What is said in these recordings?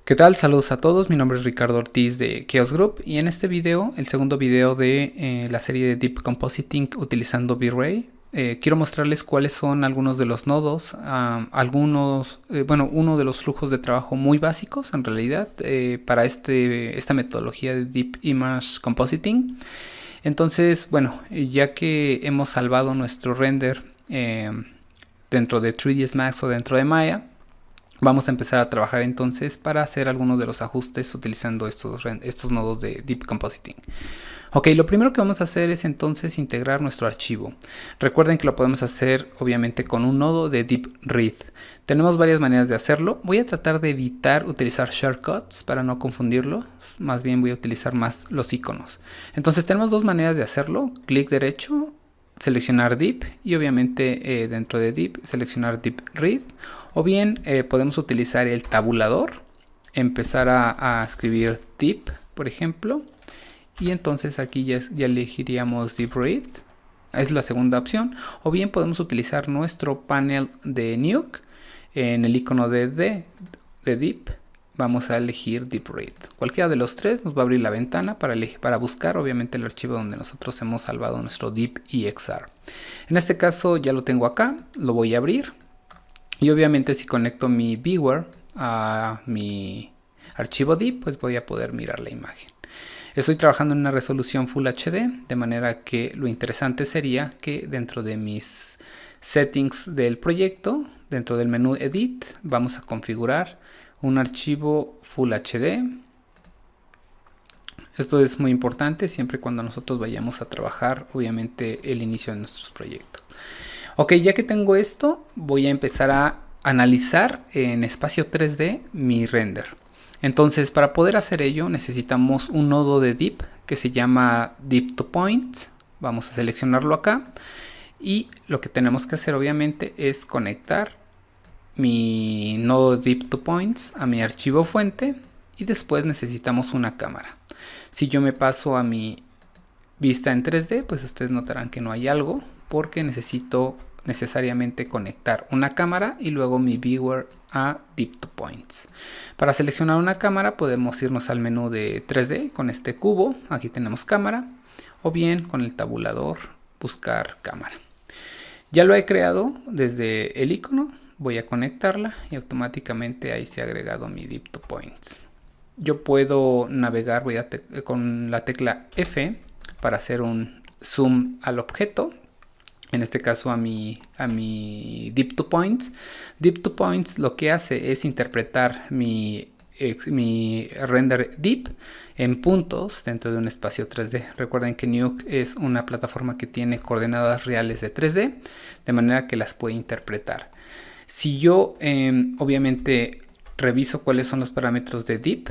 ¿Qué tal? Saludos a todos, mi nombre es Ricardo Ortiz de Chaos Group y en este video, el segundo video de la serie de Deep Compositing utilizando V-Ray, quiero mostrarles cuáles son algunos de los nodos, uno de los flujos de trabajo muy básicos en realidad para esta metodología de Deep Image Compositing. Entonces, bueno, ya que hemos salvado nuestro render dentro de 3ds Max o dentro de Maya, vamos a empezar a trabajar entonces para hacer algunos de los ajustes utilizando estos nodos de Deep Compositing. Ok, lo primero que vamos a hacer es entonces integrar nuestro archivo. Recuerden que lo podemos hacer obviamente con un nodo de Deep Read. Tenemos varias maneras de hacerlo. Voy a tratar de evitar utilizar shortcuts para no confundirlo. Más bien voy a utilizar más los iconos. Entonces tenemos dos maneras de hacerlo. Clic derecho, seleccionar Deep y obviamente dentro de Deep seleccionar Deep Read, o bien podemos utilizar el tabulador, empezar a escribir Deep por ejemplo, y entonces aquí ya elegiríamos Deep Read, es la segunda opción, o bien podemos utilizar nuestro panel de Nuke en el icono de Deep. Vamos a elegir Deep Read. Cualquiera de los tres nos va a abrir la ventana para buscar obviamente el archivo donde nosotros hemos salvado nuestro Deep EXR. En este caso ya lo tengo acá, lo voy a abrir. Y obviamente si conecto mi viewer a mi archivo Deep, pues voy a poder mirar la imagen. Estoy trabajando en una resolución Full HD, de manera que lo interesante sería que dentro de mis settings del proyecto, dentro del menú Edit, vamos a configurar un archivo Full HD. Esto es muy importante siempre cuando nosotros vayamos a trabajar obviamente el inicio de nuestros proyectos. Ok, ya que tengo esto, voy a empezar a analizar en espacio 3D mi render. Entonces, para poder hacer ello necesitamos un nodo de Deep que se llama Deep to Point. Vamos a seleccionarlo acá y lo que tenemos que hacer obviamente es conectar mi nodo Deep to Points a mi archivo fuente y después necesitamos una cámara. Si yo me paso a mi vista en 3D, pues ustedes notarán que no hay algo porque necesito necesariamente conectar una cámara y luego mi viewer a Deep to Points. Para seleccionar una cámara podemos irnos al menú de 3D con este cubo, aquí tenemos cámara, o bien con el tabulador buscar cámara. Ya lo he creado desde el icono. Voy a conectarla y automáticamente ahí se ha agregado mi Deep to Points. Yo puedo navegar con la tecla F para hacer un zoom al objeto. En este caso a mi Deep to Points. Deep to Points lo que hace es interpretar mi render Deep en puntos dentro de un espacio 3D. Recuerden que Nuke es una plataforma que tiene coordenadas reales de 3D, de manera que las puede interpretar. Si yo obviamente reviso cuáles son los parámetros de Deep,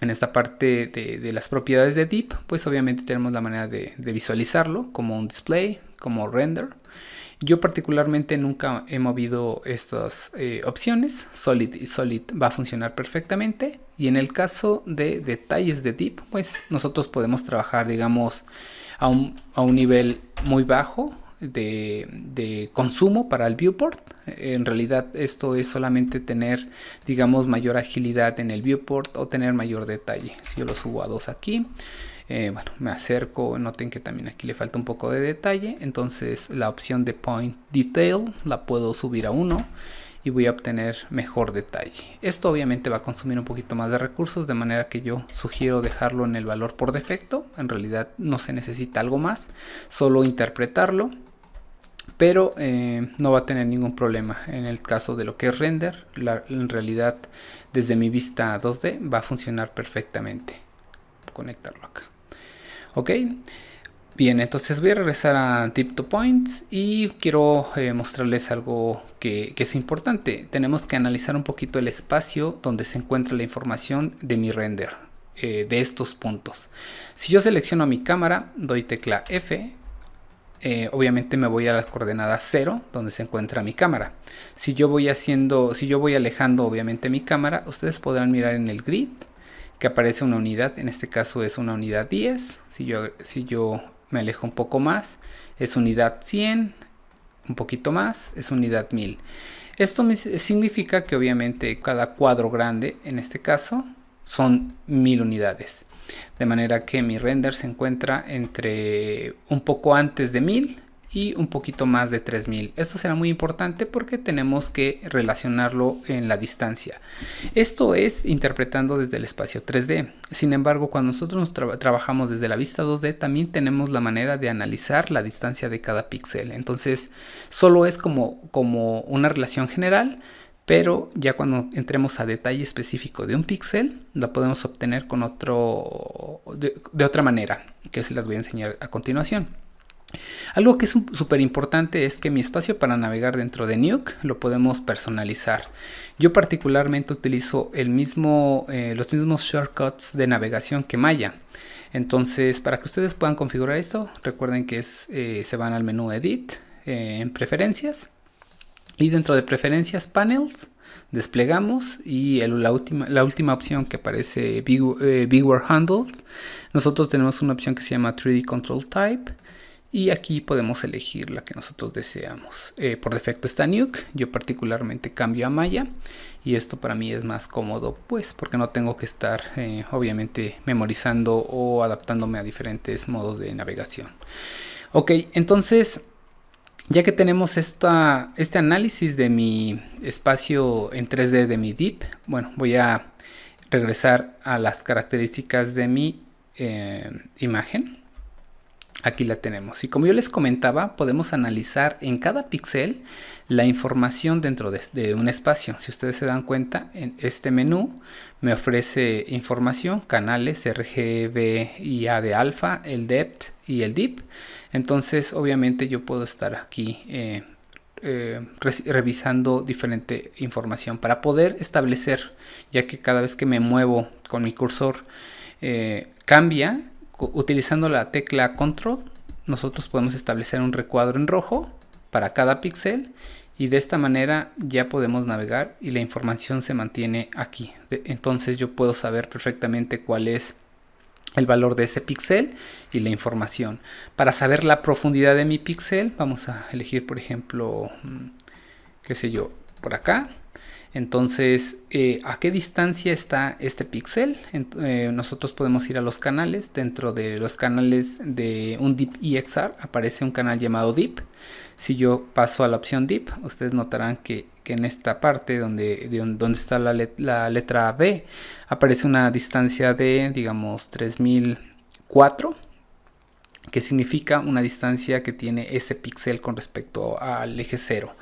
en esta parte de las propiedades de Deep, pues obviamente tenemos la manera de visualizarlo como un display, como render. Yo particularmente nunca he movido estas opciones. Solid y Solid va a funcionar perfectamente. Y en el caso de detalles de Deep, pues nosotros podemos trabajar, digamos, a un nivel muy bajo de consumo para el viewport. En realidad esto es solamente tener, digamos, mayor agilidad en el viewport o tener mayor detalle. Si yo lo subo a 2 aquí, bueno, me acerco, noten que también aquí le falta un poco de detalle, entonces la opción de Point Detail la puedo subir a 1 y voy a obtener mejor detalle. Esto obviamente va a consumir un poquito más de recursos, de manera que yo sugiero dejarlo en el valor por defecto. En realidad no se necesita algo más, solo interpretarlo, pero no va a tener ningún problema. En el caso de lo que es render, en realidad desde mi vista 2D va a funcionar perfectamente. Conectarlo acá. Ok, bien, entonces voy a regresar a Deep to Points y quiero mostrarles algo que es importante. Tenemos que analizar un poquito el espacio donde se encuentra la información de mi render, de estos puntos. Si yo selecciono mi cámara, doy tecla F, obviamente me voy a las coordenadas 0 donde se encuentra mi cámara. Si yo voy alejando obviamente mi cámara, ustedes podrán mirar en el grid que aparece una unidad. En este caso es una unidad 10. Si yo me alejo un poco más, es unidad 100, un poquito más, es unidad 1000. Esto significa que obviamente cada cuadro grande, en este caso, son 1000 unidades. De manera que mi render se encuentra entre un poco antes de 1000 y un poquito más de 3000. Esto será muy importante porque tenemos que relacionarlo en la distancia. Esto es interpretando desde el espacio 3D. Sin embargo, cuando nosotros trabajamos desde la vista 2D, también tenemos la manera de analizar la distancia de cada píxel. Entonces, solo es como una relación general, pero ya cuando entremos a detalle específico de un píxel, la podemos obtener con de otra manera, que se las voy a enseñar a continuación. Algo que es súper importante es que mi espacio para navegar dentro de Nuke lo podemos personalizar. Yo particularmente utilizo los mismos shortcuts de navegación que Maya. Entonces, para que ustedes puedan configurar esto, recuerden que se van al menú Edit, en Preferencias, y dentro de Preferencias, Panels, desplegamos, y la última opción que aparece, Viewer Handles, nosotros tenemos una opción que se llama 3D Control Type. Y aquí podemos elegir la que nosotros deseamos. Por defecto está Nuke. Yo particularmente cambio a Maya. Y esto para mí es más cómodo, pues porque no tengo que estar obviamente memorizando o adaptándome a diferentes modos de navegación. Ok, entonces ya que tenemos este análisis de mi espacio en 3D de mi DIP, bueno, voy a regresar a las características de mi imagen. Aquí la tenemos, y como yo les comentaba, podemos analizar en cada píxel la información dentro de un espacio. Si ustedes se dan cuenta, en este menú me ofrece información, canales, RGB y A de alfa, el depth y el deep. Entonces obviamente yo puedo estar aquí revisando diferente información para poder establecer, ya que cada vez que me muevo con mi cursor cambia. Utilizando la tecla Control, nosotros podemos establecer un recuadro en rojo para cada píxel, y de esta manera ya podemos navegar y la información se mantiene aquí. Entonces yo puedo saber perfectamente cuál es el valor de ese píxel y la información. Para saber la profundidad de mi píxel, vamos a elegir, por ejemplo, qué sé yo, por acá. Entonces, ¿a qué distancia está este píxel? Nosotros podemos ir a los canales. Dentro de los canales de un DIP EXR aparece un canal llamado DIP. Si yo paso a la opción DIP, ustedes notarán que en esta parte donde está la letra B, aparece una distancia de, digamos, 3004, que significa una distancia que tiene ese píxel con respecto al eje 0.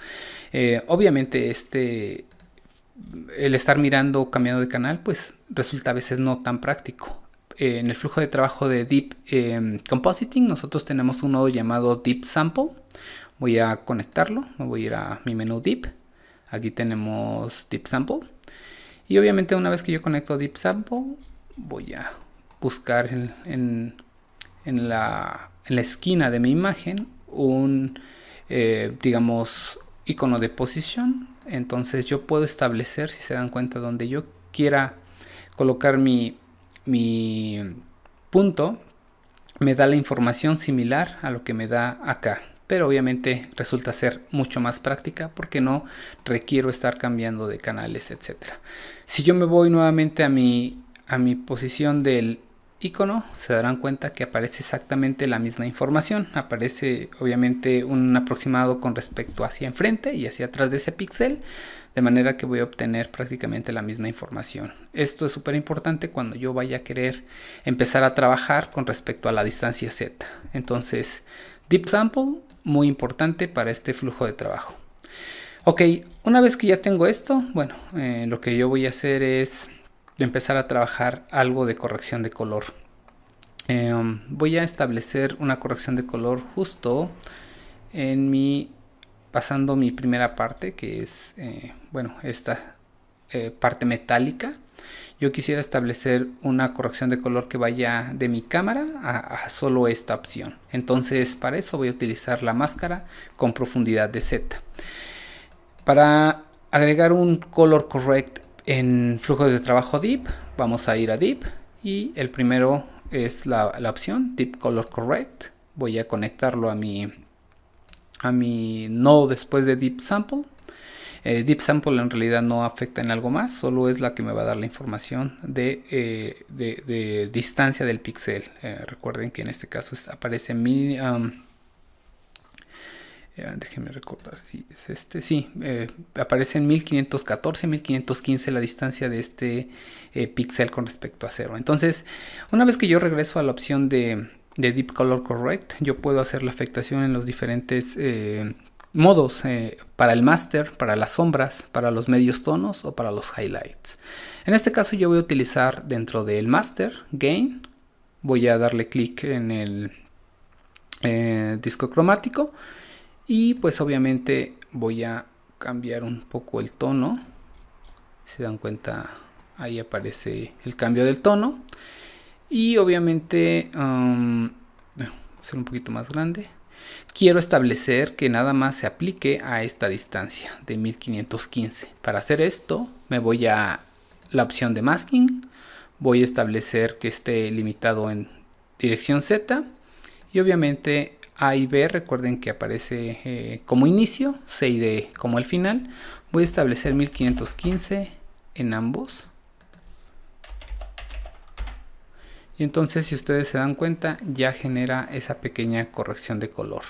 Obviamente el estar mirando o cambiando de canal pues resulta a veces no tan práctico. En el flujo de trabajo de Deep Compositing nosotros tenemos un nodo llamado Deep Sample. Voy a conectarlo, me voy a ir a mi menú Deep. Aquí tenemos Deep Sample, y obviamente una vez que yo conecto Deep Sample voy a buscar en la esquina de mi imagen un digamos icono de posición. Entonces yo puedo establecer, si se dan cuenta, donde yo quiera colocar mi punto, me da la información similar a lo que me da acá, pero obviamente resulta ser mucho más práctica porque no requiero estar cambiando de canales, etcétera. Si yo me voy nuevamente a mi posición del icono, se darán cuenta que aparece exactamente la misma información. Aparece obviamente un aproximado con respecto hacia enfrente y hacia atrás de ese píxel, de manera que voy a obtener prácticamente la misma información. Esto es súper importante cuando yo vaya a querer empezar a trabajar con respecto a la distancia Z. Entonces, Deep Sample, muy importante para este flujo de trabajo. Ok, una vez que ya tengo esto, bueno, lo que yo voy a hacer es empezar a trabajar algo de corrección de color. Voy a establecer una corrección de color justo pasando mi primera parte, que es bueno, esta parte metálica. Yo quisiera establecer una corrección de color que vaya de mi cámara a solo esta opción. Entonces para eso voy a utilizar la máscara con profundidad de Z. Para agregar un color correct en flujo de trabajo Deep, vamos a ir a Deep, y el primero es la opción Deep Color Correct. Voy a conectarlo a mi nodo después de Deep Sample. Deep Sample en realidad no afecta en algo más, solo es la que me va a dar la información de distancia del píxel. Recuerden que en este caso aparece mi... déjenme recordar si es este. Sí, aparece en 1514, 1515 la distancia de este píxel con respecto a 0. Entonces, una vez que yo regreso a la opción de Deep Color Correct, yo puedo hacer la afectación en los diferentes modos, para el master, para las sombras, para los medios tonos o para los highlights. En este caso yo voy a utilizar dentro del master gain, voy a darle clic en el disco cromático y pues obviamente voy a cambiar un poco el tono. Si se dan cuenta, ahí aparece el cambio del tono. Y obviamente voy a hacer un poquito más grande. Quiero establecer que nada más se aplique a esta distancia de 1515. Para hacer esto me voy a la opción de masking. Voy a establecer que esté limitado en dirección Z. Y obviamente A y B, recuerden que aparece como inicio, C y D como el final. Voy a establecer 1515 en ambos. Y entonces, si ustedes se dan cuenta, ya genera esa pequeña corrección de color.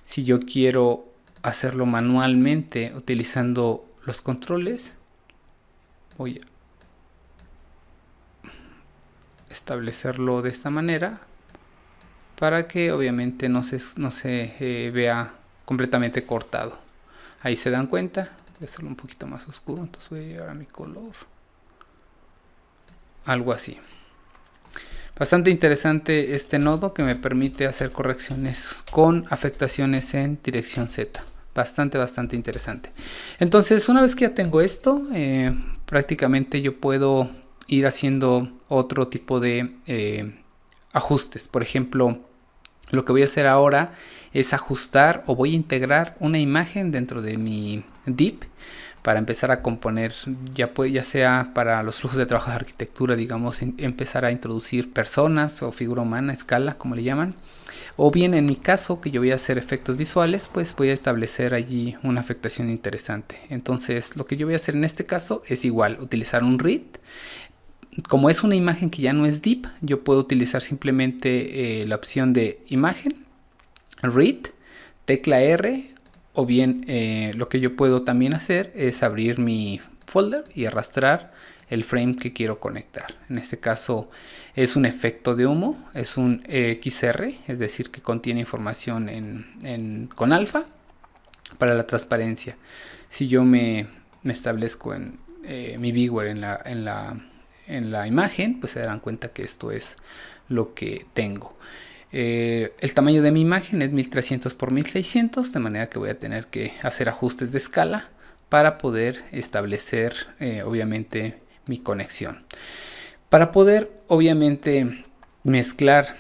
Si yo quiero hacerlo manualmente utilizando los controles, voy a establecerlo de esta manera para que obviamente no se vea completamente cortado. Ahí se dan cuenta. Voy a hacerlo un poquito más oscuro, entonces voy a llevar a mi color. Algo así. Bastante interesante este nodo que me permite hacer correcciones con afectaciones en dirección Z. Bastante interesante. Entonces, una vez que ya tengo esto, prácticamente yo puedo ir haciendo otro tipo de ajustes. Por ejemplo, lo que voy a hacer ahora es ajustar o voy a integrar una imagen dentro de mi DIP para empezar a componer, ya sea para los flujos de trabajo de arquitectura, digamos, empezar a introducir personas o figura humana, escala, como le llaman. O bien en mi caso, que yo voy a hacer efectos visuales, pues voy a establecer allí una afectación interesante. Entonces, lo que yo voy a hacer en este caso es igual, utilizar un read. Como es una imagen que ya no es deep, yo puedo utilizar simplemente la opción de imagen, read, tecla R, o bien lo que yo puedo también hacer es abrir mi folder y arrastrar el frame que quiero conectar. En este caso es un efecto de humo, es un XR, es decir que contiene información con alfa para la transparencia. Si yo me establezco en mi viewer en la imagen, pues se darán cuenta que esto es lo que tengo. El tamaño de mi imagen es 1300 por 1600, de manera que voy a tener que hacer ajustes de escala para poder establecer obviamente mi conexión. Para poder obviamente mezclar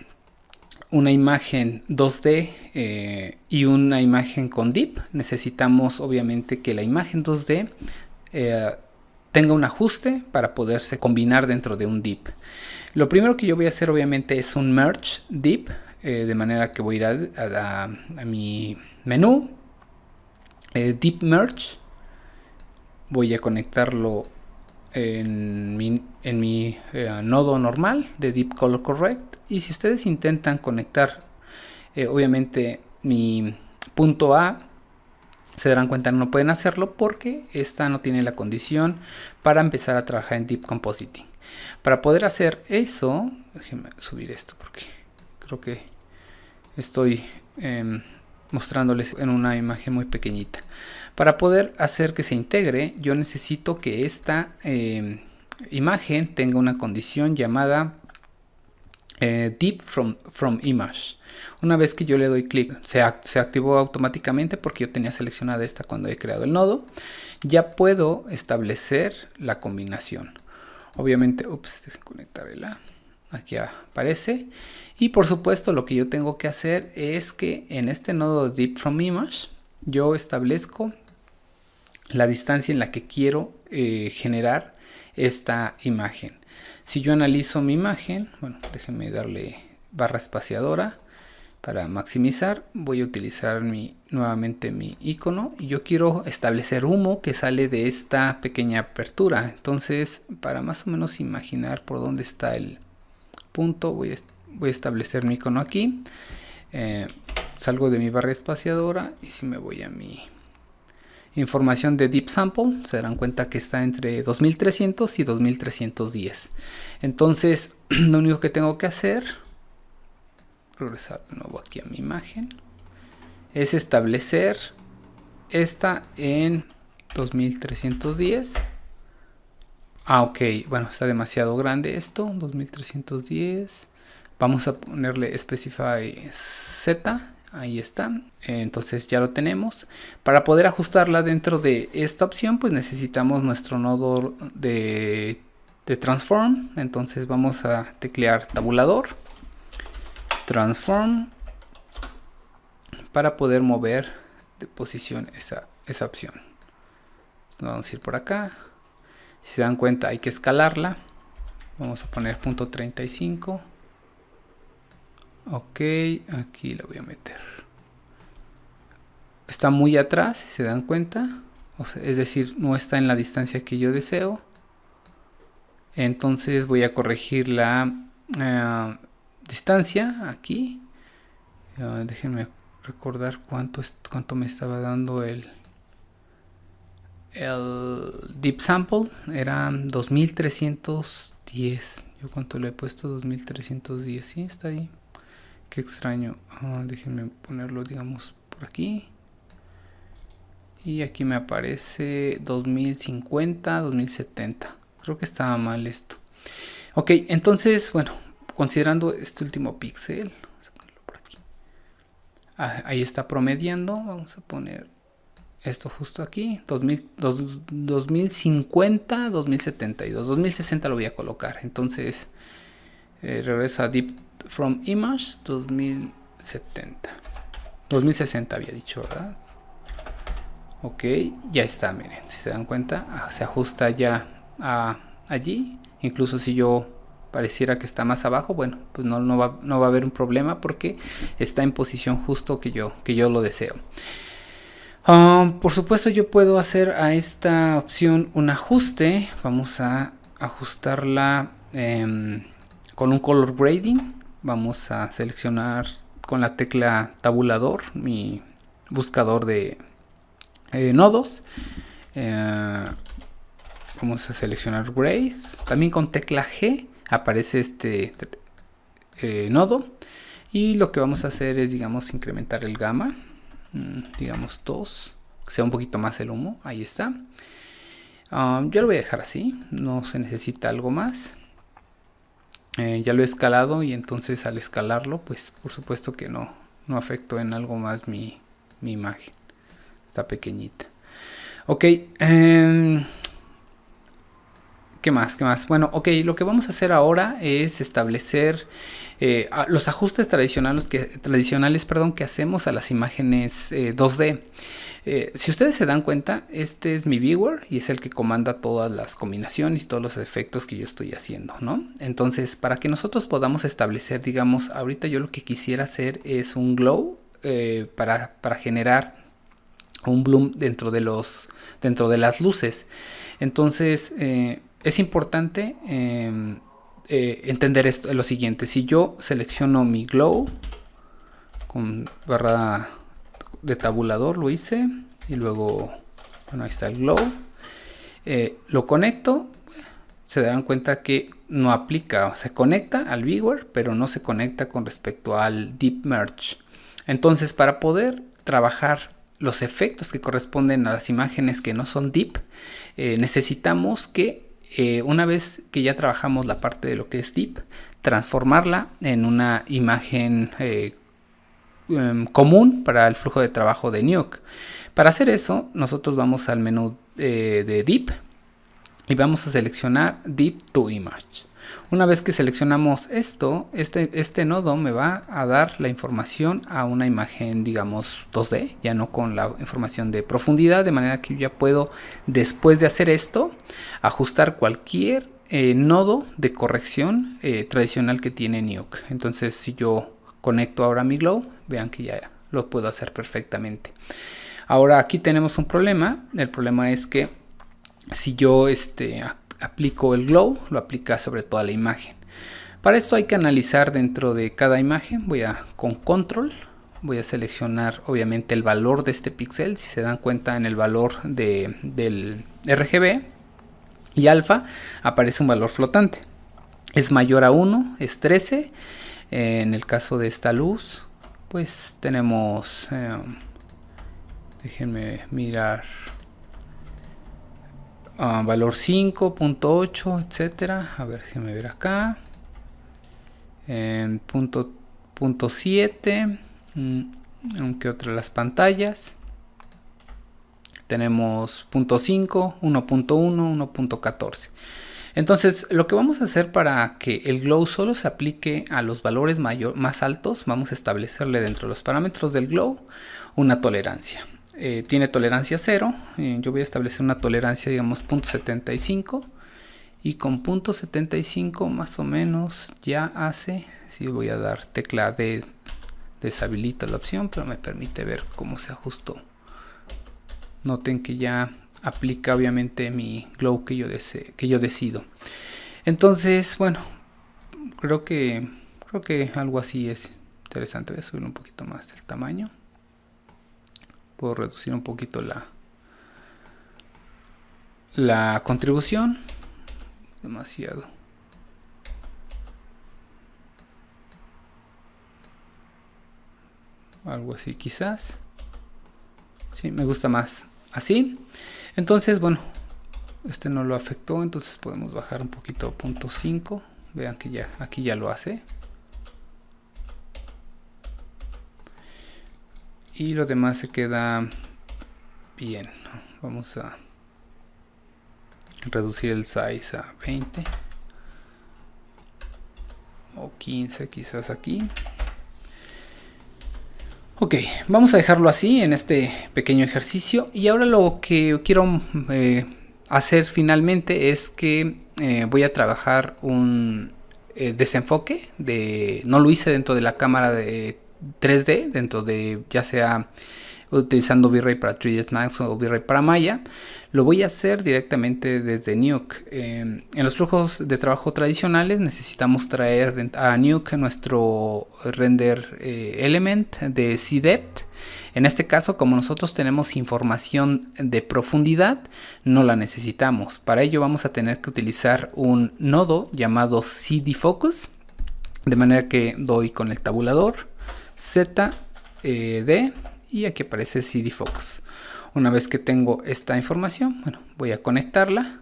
una imagen 2D y una imagen con DIP, necesitamos obviamente que la imagen 2D tenga un ajuste para poderse combinar dentro de un DIP. Lo primero que yo voy a hacer obviamente es un merge DIP, de manera que voy a ir a mi menú, DIP merge, voy a conectarlo en mi nodo normal de Deep Color Correct. Y si ustedes intentan conectar obviamente mi punto A, se darán cuenta que no pueden hacerlo porque esta no tiene la condición para empezar a trabajar en Deep Compositing. Para poder hacer eso, déjenme subir esto porque creo que estoy mostrándoles en una imagen muy pequeñita. Para poder hacer que se integre, yo necesito que esta imagen tenga una condición llamada Deep from Image. Una vez que yo le doy clic, se activó automáticamente porque yo tenía seleccionada esta cuando he creado el nodo. Ya puedo establecer la combinación. Obviamente, dejen conectar el A. Aquí aparece. Y por supuesto, lo que yo tengo que hacer es que en este nodo Deep from Image, yo establezco la distancia en la que quiero generar esta imagen. Si yo analizo mi imagen, bueno, déjenme darle barra espaciadora para maximizar. Voy a utilizar mi nuevamente mi icono y yo quiero establecer humo que sale de esta pequeña apertura. Entonces, para más o menos imaginar por dónde está el punto, voy a establecer mi icono aquí. Salgo de mi barra espaciadora y si me voy a mi información de Deep Sample, se darán cuenta que está entre 2300 y 2310. Entonces, lo único que tengo que hacer, regresar de nuevo aquí a mi imagen, es establecer esta en 2310. Ok, bueno, está demasiado grande esto, 2310. Vamos a ponerle Specify Z, ahí está. Entonces ya lo tenemos. Para poder ajustarla dentro de esta opción, pues necesitamos nuestro nodo de Transform. Entonces vamos a teclear tabulador, Transform, para poder mover de posición esa opción. Vamos a ir por acá. Si se dan cuenta, hay que escalarla. Vamos a poner punto 35. Ok, aquí la voy a meter. Está muy atrás, si se dan cuenta. O sea, es decir, no está en la distancia que yo deseo. Entonces voy a corregir la distancia aquí. Déjenme recordar cuánto me estaba dando el Deep Sample. Era 2310. Yo cuánto le he puesto, 2310. Sí, está ahí. Qué extraño. Déjenme ponerlo, digamos, por aquí. Y aquí me aparece 2050, 2070. Creo que estaba mal esto. Ok, entonces, bueno, considerando este último píxel, vamos a ponerlo por aquí. Ahí está promediando. Vamos a poner esto justo aquí. 2050, 2072. 2060 lo voy a colocar. Entonces, regreso a Deep From Image 2070. 2060 había dicho, ¿verdad? Ok, ya está, miren, si se dan cuenta, se ajusta ya allí. Incluso si yo pareciera que está más abajo, bueno, pues no va a haber un problema porque está en posición justo que yo lo deseo. Por supuesto, yo puedo hacer a esta opción un ajuste. Vamos a ajustarla con un color grading. Vamos a seleccionar con la tecla tabulador mi buscador de nodos. Vamos a seleccionar grade. También con tecla G aparece este nodo. Y lo que vamos a hacer es, digamos, incrementar el gamma. Digamos 2. Que sea un poquito más el humo. Ahí está. Yo lo voy a dejar así. No se necesita algo más. Ya lo he escalado y entonces al escalarlo, pues por supuesto que no afectó en algo más mi imagen. Está pequeñita. Ok. ¿Qué más? Bueno, ok, lo que vamos a hacer ahora es establecer los ajustes tradicionales que hacemos a las imágenes 2D. Si ustedes se dan cuenta, este es mi viewer y es el que comanda todas las combinaciones y todos los efectos que yo estoy haciendo, ¿no? Entonces, para que nosotros podamos establecer, digamos, ahorita yo lo que quisiera hacer es un glow para generar un bloom dentro de las luces. Entonces, es importante entender lo siguiente. Si yo selecciono mi glow con barra de tabulador, lo hice, y luego, bueno, ahí está el glow, lo conecto, se darán cuenta que no aplica, se conecta al viewer, pero no se conecta con respecto al Deep Merge. Entonces, para poder trabajar los efectos que corresponden a las imágenes que no son deep, necesitamos que una vez que ya trabajamos la parte de lo que es deep, transformarla en una imagen común para el flujo de trabajo de Nuke. Para hacer eso, nosotros vamos al menú de Deep y vamos a seleccionar Deep to Image. Una vez que seleccionamos esto, este nodo me va a dar la información a una imagen, digamos, 2D, ya no con la información de profundidad, de manera que yo ya puedo, después de hacer esto, ajustar cualquier nodo de corrección tradicional que tiene Nuke. Entonces, si yo conecto ahora mi glow, vean que ya lo puedo hacer perfectamente. Ahora aquí tenemos un problema. El problema es que si yo aplico el glow, lo aplica sobre toda la imagen. Para esto hay que analizar dentro de cada imagen. Con control voy a seleccionar obviamente el valor de este píxel. Si se dan cuenta, en el valor del RGB y alfa aparece un valor flotante. Es mayor a 1, es 13. En el caso de esta luz, pues tenemos, déjenme mirar, valor 5.8, etcétera. A ver, déjenme ver acá. En punto 7, aunque otra de las pantallas. Tenemos punto 5, 1.1, 1.14. Entonces, lo que vamos a hacer para que el glow solo se aplique a los valores más altos, vamos a establecerle dentro de los parámetros del glow una tolerancia. Tiene tolerancia 0. Yo voy a establecer una tolerancia, digamos, 0.75. Y con 0.75 más o menos ya hace. Si voy a dar tecla D, deshabilita la opción, pero me permite ver cómo se ajustó. Noten que ya aplica obviamente mi glow que yo decido. Entonces, bueno, creo que algo así es interesante. Voy a subir un poquito más el tamaño. Puedo reducir un poquito la contribución. Demasiado. Algo así quizás. Sí, me gusta más así. Entonces, bueno, este no lo afectó, entonces podemos bajar un poquito, 0.5. Vean que ya aquí ya lo hace. Y lo demás se queda bien. Vamos a reducir el size a 20 o 15 quizás aquí. Ok, vamos a dejarlo así en este pequeño ejercicio. Y ahora lo que quiero hacer finalmente es que voy a trabajar un desenfoque. No lo hice dentro de la cámara de 3D, dentro de ya sea utilizando V-Ray para 3ds Max o V-Ray para Maya. Lo voy a hacer directamente desde Nuke. En los flujos de trabajo tradicionales necesitamos traer a Nuke nuestro render element de CDepth. En este caso, como nosotros tenemos información de profundidad, no la necesitamos. Para ello vamos a tener que utilizar un nodo llamado CD-Focus. De manera que doy con el tabulador Z, D, y aquí aparece CD-Focus. Una vez que tengo esta información, bueno, voy a conectarla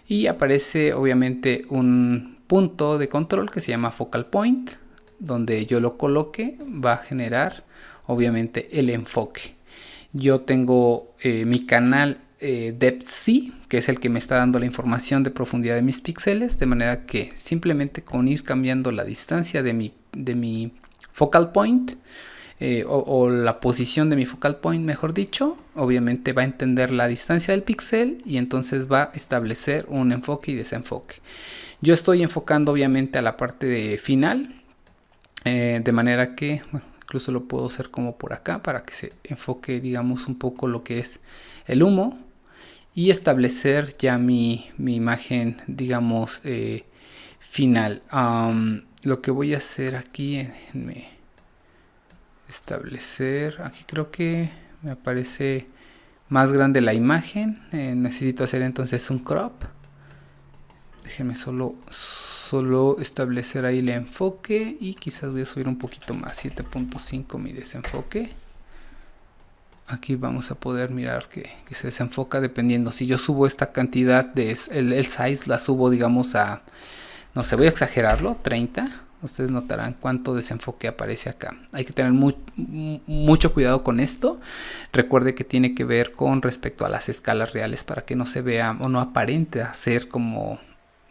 y aparece obviamente un punto de control que se llama Focal Point. Donde yo lo coloque va a generar obviamente el enfoque. Yo tengo mi canal Depth C, que es el que me está dando la información de profundidad de mis píxeles, de manera que simplemente con ir cambiando la distancia de mi focal point, o la posición de mi focal point, mejor dicho, obviamente va a entender la distancia del píxel y entonces va a establecer un enfoque y desenfoque. Yo estoy enfocando obviamente a la parte final, de manera que, bueno, incluso lo puedo hacer como por acá para que se enfoque, digamos, un poco lo que es el humo y establecer ya mi imagen, digamos, final. Lo que voy a hacer aquí, establecer, aquí creo que me aparece más grande la imagen. Necesito hacer entonces un crop. Déjenme solo establecer ahí el enfoque y quizás voy a subir un poquito más, 7.5 mi desenfoque. Aquí vamos a poder mirar que se desenfoca dependiendo. Si yo subo esta cantidad de el size, la subo, digamos, a, no sé, voy a exagerarlo, 30. Ustedes notarán cuánto desenfoque aparece acá. Hay que tener mucho cuidado con esto. Recuerde que tiene que ver con respecto a las escalas reales para que no se vea o no aparente ser como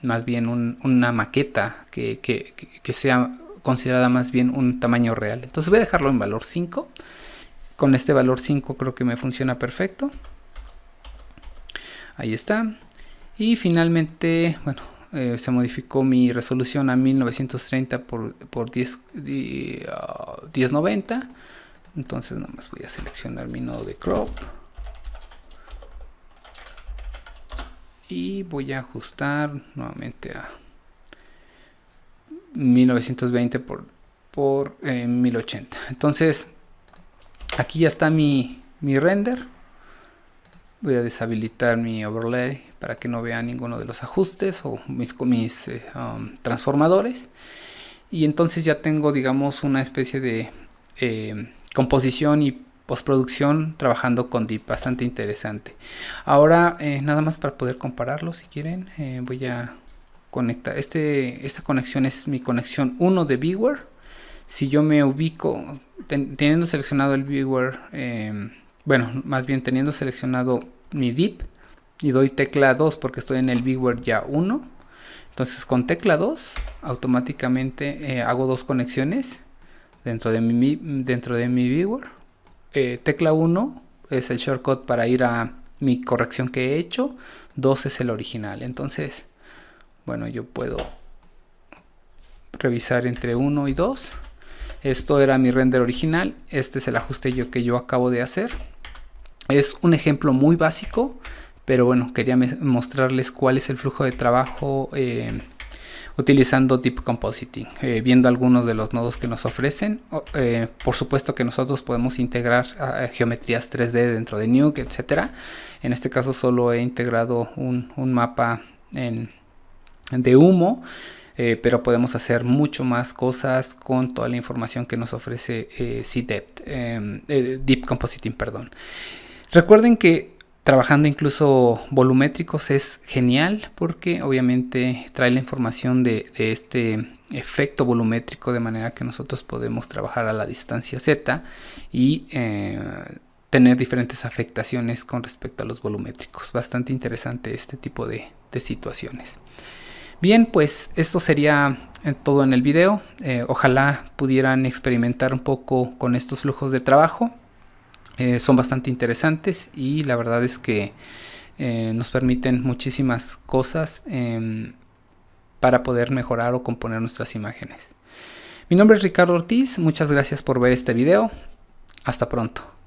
más bien una maqueta que sea considerada más bien un tamaño real. Entonces voy a dejarlo en valor 5. Con este valor 5 creo que me funciona perfecto. Ahí está. Y finalmente, bueno, se modificó mi resolución a 1930 por 1090. Entonces nada más voy a seleccionar mi nodo de crop y voy a ajustar nuevamente a 1920 por 1080. Entonces aquí ya está mi render. Voy a deshabilitar mi overlay para que no vea ninguno de los ajustes o mis transformadores. Y entonces ya tengo, digamos, una especie de composición y postproducción trabajando con Deep, bastante interesante. Ahora nada más para poder compararlo, si quieren, voy a conectar. Esta conexión es mi conexión 1 de Viewer. Si yo me ubico teniendo seleccionado el Viewer, bueno, más bien teniendo seleccionado mi Deep y doy tecla 2 porque estoy en el Viewer ya 1. Entonces con tecla 2 automáticamente hago dos conexiones dentro de mi Viewer. Tecla 1 es el shortcut para ir a mi corrección que he hecho. 2 es el original. Entonces, bueno, yo puedo revisar entre 1 y 2. Esto era mi render original. Este es el ajuste que yo acabo de hacer. Es un ejemplo muy básico, pero bueno, quería mostrarles cuál es el flujo de trabajo utilizando Deep Compositing, viendo algunos de los nodos que nos ofrecen. Por supuesto que nosotros podemos integrar geometrías 3D dentro de Nuke, etcétera. En este caso solo he integrado un mapa de humo, pero podemos hacer mucho más cosas con toda la información que nos ofrece Deep Compositing, perdón. Recuerden que trabajando incluso volumétricos es genial porque obviamente trae la información de este efecto volumétrico, de manera que nosotros podemos trabajar a la distancia Z y tener diferentes afectaciones con respecto a los volumétricos. Bastante interesante este tipo de situaciones. Bien, pues esto sería todo en el video. Ojalá pudieran experimentar un poco con estos flujos de trabajo. Son bastante interesantes y la verdad es que nos permiten muchísimas cosas para poder mejorar o componer nuestras imágenes. Mi nombre es Ricardo Ortiz, muchas gracias por ver este video. Hasta pronto.